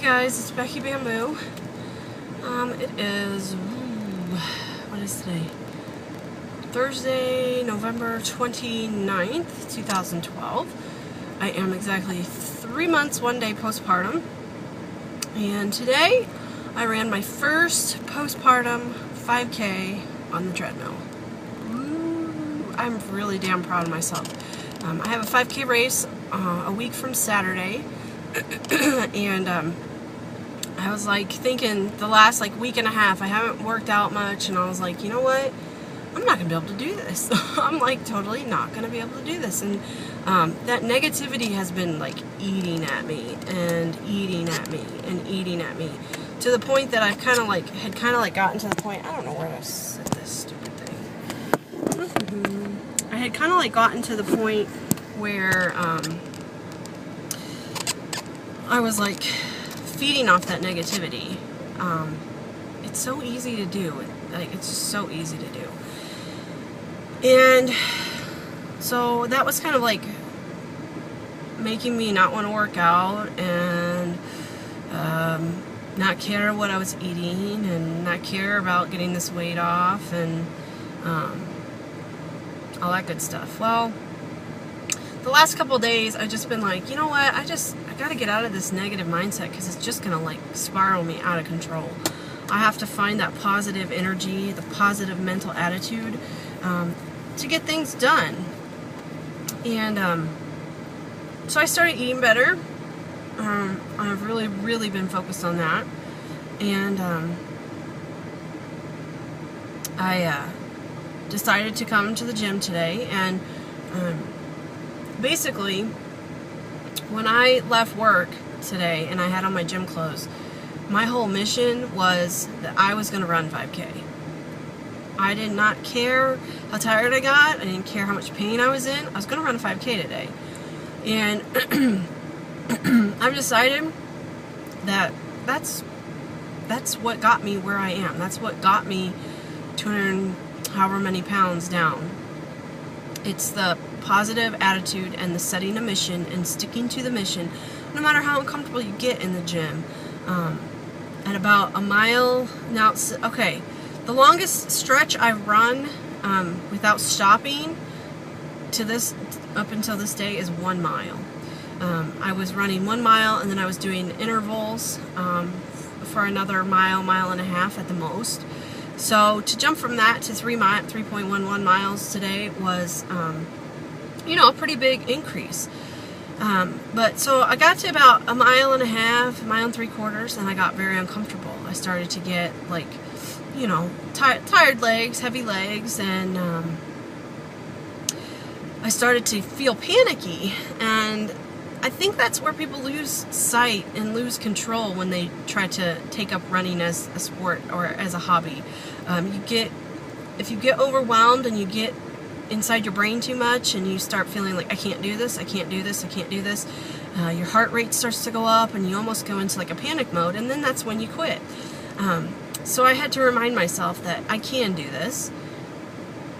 guys, it's Becky Bamboo. It is, what is today? Thursday, November 29th, 2012. I am exactly 3 months, 1 day postpartum. And today, I ran my first postpartum 5K on the treadmill. I'm really damn proud of myself. I have a 5K race a week from Saturday. And I was like thinking the last week and a half I haven't worked out much, and I was like, you know what, I'm not gonna be able to do this. I'm like totally not gonna be able to do this. And that negativity has been eating at me and eating at me and eating at me, to the point that I've had gotten to the point, I don't know where to sit this stupid thing. I had kind of gotten to the point where I was feeding off that negativity. It's so easy to do. It's just so easy to do. And so that was kind of making me not want to work out, and not care what I was eating, and not care about getting this weight off, and all that good stuff. Well, the last couple of days I've just been like, you know what, I gotta get out of this negative mindset, because it's just gonna spiral me out of control. I have to find that positive energy, the positive mental attitude, to get things done. And so I started eating better. I've really been focused on that. And I decided to come to the gym today. And basically, when I left work today and I had on my gym clothes, my whole mission was that I was going to run 5K. I did not care how tired I got. I didn't care how much pain I was in. I was going to run a 5K today. And I've decided that that's what got me where I am. That's what got me 200 however many pounds down. It's the positive attitude and the setting a mission and sticking to the mission, no matter how uncomfortable you get in the gym. At about a mile now, okay, the longest stretch I've run without stopping up until this day is 1 mile. I was running 1 mile, and then I was doing intervals for another mile and a half at the most. So to jump from that to 3.11 miles today was, a pretty big increase. But so I got to about a mile and a half, mile and 3/4, and I got very uncomfortable. I started to get tired legs, heavy legs, and I started to feel panicky. And I think that's where people lose sight and lose control when they try to take up running as a sport or as a hobby. If you get overwhelmed and you get inside your brain too much, and you start feeling like, I can't do this, I can't do this, I can't do this, your heart rate starts to go up, and you almost go into a panic mode, and then that's when you quit. So I had to remind myself that I can do this,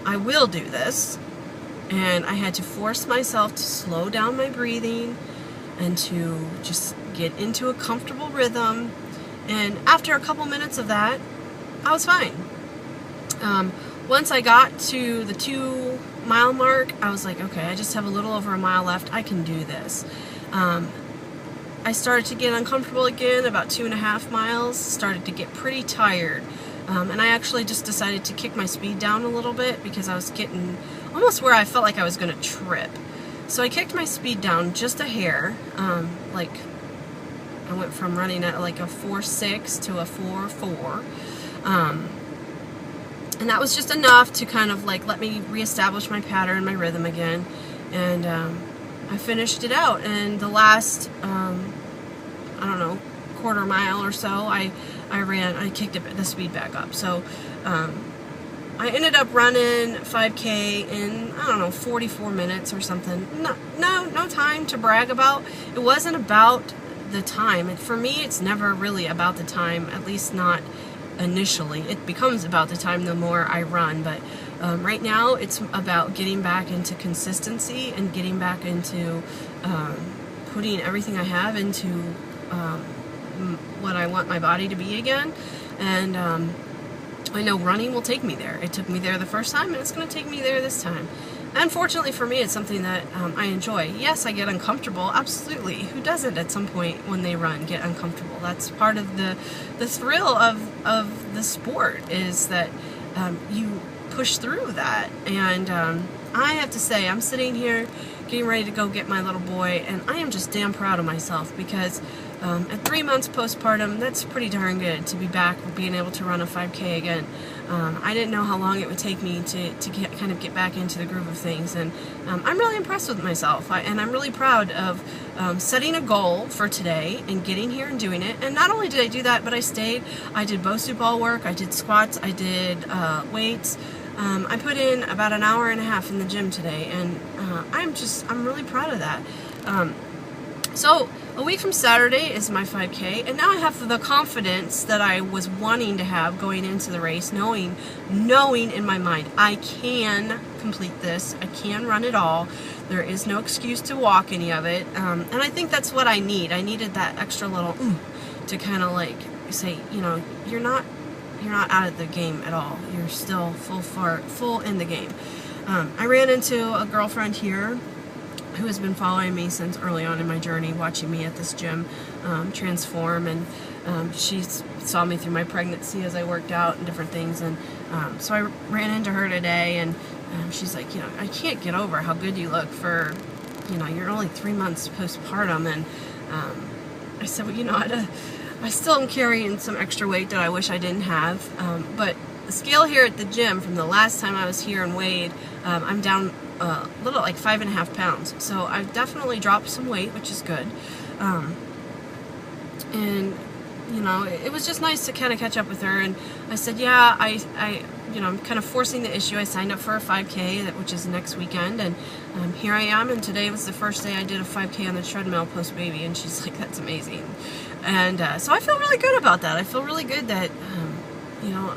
I will do this, and I had to force myself to slow down my breathing and to just get into a comfortable rhythm. And after a couple minutes of that, I was fine. Once I got to the 2 mile mark, I was like, okay, I just have a little over a mile left. I can do this. I started to get uncomfortable again about 2.5 miles, started to get pretty tired. And I actually just decided to kick my speed down a little bit, because I was getting almost where I felt like I was going to trip. So I kicked my speed down just a hair. I went from running at a 4.6 to a 4.4. And that was just enough to kind of let me reestablish my pattern, my rhythm again. And I finished it out. And the last, quarter mile or so, I kicked the speed back up. So I ended up running 5K in, 44 minutes or something. No time to brag about. It wasn't about the time. And for me, it's never really about the time, at least not initially. It becomes about the time the more I run, but right now it's about getting back into consistency and getting back into putting everything I have into what I want my body to be again. And I know running will take me there. It took me there the first time, and it's going to take me there this time. And fortunately for me, it's something that I enjoy. Yes, I get uncomfortable, absolutely. Who doesn't at some point when they run get uncomfortable? That's part of the thrill of the sport, is that you push through that. And I have to say, I'm sitting here getting ready to go get my little boy, and I am just damn proud of myself, because at 3 months postpartum, that's pretty darn good to be back being able to run a 5K again. I didn't know how long it would take me to kind of get back into the groove of things, and I'm really impressed with myself, and I'm really proud of setting a goal for today and getting here and doing it. And not only did I do that, but I stayed. I did Bosu ball work, I did squats, I did weights. I put in about an hour and a half in the gym today, and I'm really proud of that. So a week from Saturday is my 5K, and now I have the confidence that I was wanting to have going into the race, knowing in my mind, I can complete this, I can run it all, there is no excuse to walk any of it, and I think that's what I need. I needed that extra little to kind of like say, you know, you're not out of the game at all, you're still full in the game. I ran into a girlfriend here who has been following me since early on in my journey, watching me at this gym transform, and she saw me through my pregnancy as I worked out and different things, and so I ran into her today, and she's like, you know, I can't get over how good you look for, you know, you're only 3 months postpartum. And I said, well, you know, I still am carrying some extra weight that I wish I didn't have, but the scale here at the gym from the last time I was here and weighed, I'm down a little, like 5.5 pounds. So I've definitely dropped some weight, which is good. And you know, it was just nice to kind of catch up with her. And I said, yeah, you know, I'm kind of forcing the issue. I signed up for a 5K, which is next weekend, and here I am. And today was the first day I did a 5K on the treadmill post baby, and she's like, that's amazing. And so I feel really good about that. I feel really good that you know,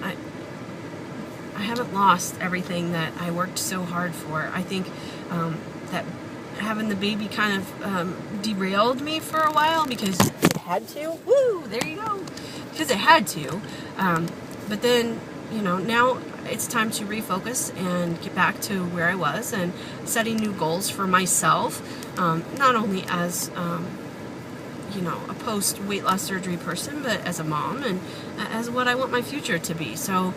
I haven't lost everything that I worked so hard for. I think that having the baby kind of derailed me for a while, because it had to. Woo! There you go. Because it had to. But then, you know, now it's time to refocus and get back to where I was, and setting new goals for myself, not only as you know, a post-weight loss surgery person, but as a mom, and as what I want my future to be. So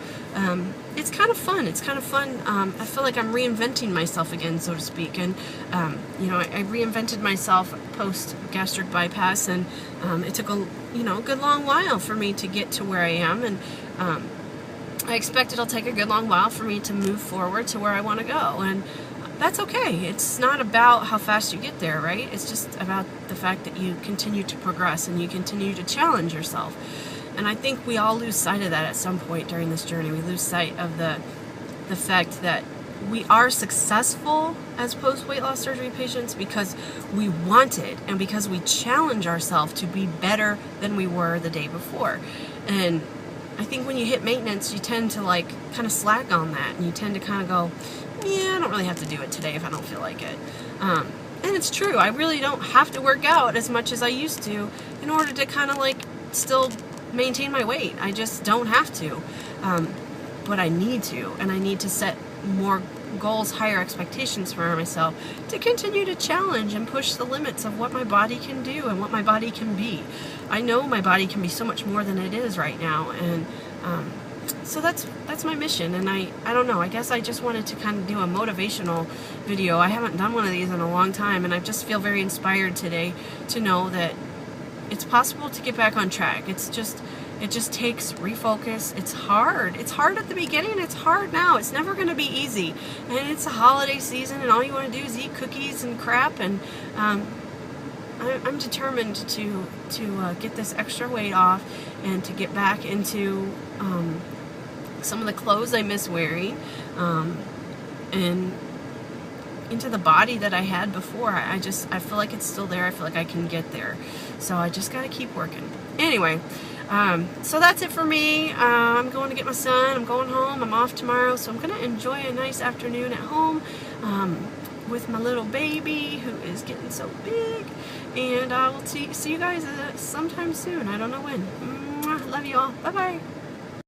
it's kind of fun. It's kind of fun. I feel like I'm reinventing myself again, so to speak. And you know, I reinvented myself post-gastric bypass, and it took a good long while for me to get to where I am. And I expect it'll take a good long while for me to move forward to where I want to go. And that's okay. It's not about how fast you get there, right? It's just about the fact that you continue to progress and you continue to challenge yourself. And I think we all lose sight of that at some point during this journey. We lose sight of the fact that we are successful as post-weight loss surgery patients because we want it, and because we challenge ourselves to be better than we were the day before. And I think when you hit maintenance, you tend to like kind of slack on that, and you tend to kind of go, yeah, I don't really have to do it today if I don't feel like it. And it's true, I really don't have to work out as much as I used to in order to kind of like still maintain my weight. I just don't have to. But I need to, and I need to set more goals, higher expectations for myself to continue to challenge and push the limits of what my body can do and what my body can be. I know my body can be so much more than it is right now, and so that's my mission. And I don't know, I guess I just wanted to kind of do a motivational video. I haven't done one of these in a long time, and I just feel very inspired today to know that it's possible to get back on track. It just takes refocus. It's hard. It's hard at the beginning. It's hard now. It's never going to be easy. And it's a holiday season, and all you want to do is eat cookies and crap. And I'm determined to get this extra weight off and to get back into some of the clothes I miss wearing, and into the body that I had before. I feel like it's still there. I feel like I can get there. So I just got to keep working. Anyway, so that's it for me. I'm going to get my son. I'm going home. I'm off tomorrow. So I'm going to enjoy a nice afternoon at home with my little baby who is getting so big. And I will see you guys sometime soon. I don't know when. Mwah. Love you all. Bye-bye.